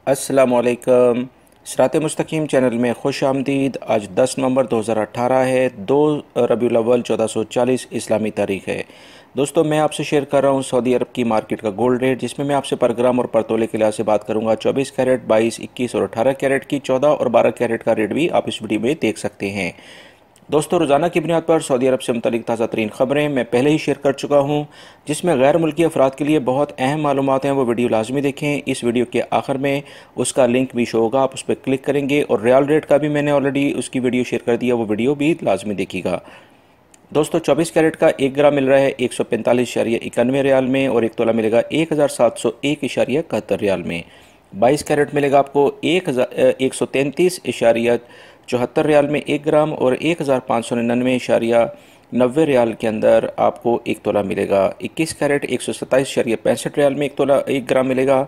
अस्सलामुअलैकुम। सिरात मुस्तकीम चैनल में खुश आमदीद। आज 10 नवंबर 2018 है, 2 रबीउल अव्वल 1440 इस्लामी तारीख है। दोस्तों, मैं आपसे शेयर कर रहा हूँ सऊदी अरब की मार्केट का गोल्ड रेट, जिसमें मैं आपसे पर ग्राम और पर तोले के लिहाज से बात करूँगा। 24 कैरेट, 22, 21 और 18 कैरेट की, 14 और 12 कैरेट का रेट भी आप इस वीडियो में देख सकते हैं। दोस्तों, रोज़ाना की बुनियाद पर सऊदी अरब से मुतालिक ताज़ा तरीन खबरें मैं पहले ही शेयर कर चुका हूं, जिसमें गैर मुल्की अफराद के लिए बहुत अहम मालूमात हैं। वो वीडियो लाजमी देखें। इस वीडियो के आखिर में उसका लिंक भी शो होगा, आप उस पर क्लिक करेंगे। और रियाल रेट का भी मैंने ऑलरेडी उसकी वीडियो शेयर कर दिया, वो वीडियो भी लाजमी देखिएगा। दोस्तों, 24 कैरेट का 1 ग्राम मिल रहा है 145.91 रियाल में, और 1 तोला मिलेगा 1701.71 रियाल में। 22 कैरेट मिलेगा आपको 133.74 रियाल में 1 ग्राम, और 1599.90 रियाल के अंदर आपको 1 तोला मिलेगा। 21 कैरेट 127.65 रियाल में 1 ग्राम मिलेगा,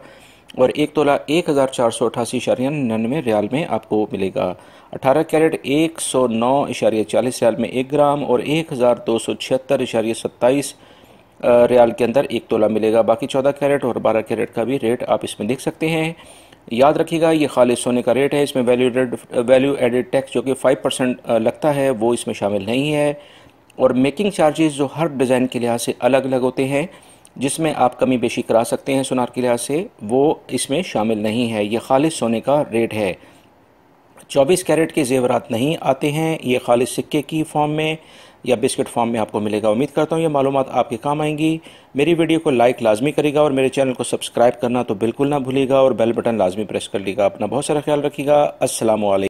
और 1 तोला 1488.99 रियाल में आपको मिलेगा। 18 कैरेट 109.40 रियाल में 1 ग्राम, और 1276.27 रियाल के अंदर 1 तोला मिलेगा। बाकी 14 कैरेट और 12 कैरेट का भी रेट आप इसमें देख सकते हैं। याद रखिएगा, ये खालिस सोने का रेट है। इसमें वैल्यू एडेड टैक्स जो कि 5% लगता है, वो इसमें शामिल नहीं है। और मेकिंग चार्जेस जो हर डिज़ाइन के लिहाज से अलग अलग होते हैं, जिसमें आप कमी बेशी करा सकते हैं सुनार के लिहाज से, वो इसमें शामिल नहीं है। ये खालिस सोने का रेट है। 24 कैरेट के जेवरात नहीं आते हैं, ये खालिस सिक्के की फॉर्म में या बिस्किट फॉर्म में आपको मिलेगा। उम्मीद करता हूँ ये मालूमात आपके काम आएंगी। मेरी वीडियो को लाइक लाजमी करेगा, और मेरे चैनल को सब्सक्राइब करना तो बिल्कुल ना भूलिएगा, और बेल बटन लाजमी प्रेस कर लीजिएगा। अपना बहुत सारा ख्याल रखिएगा। अस्सलाम वालेकुम।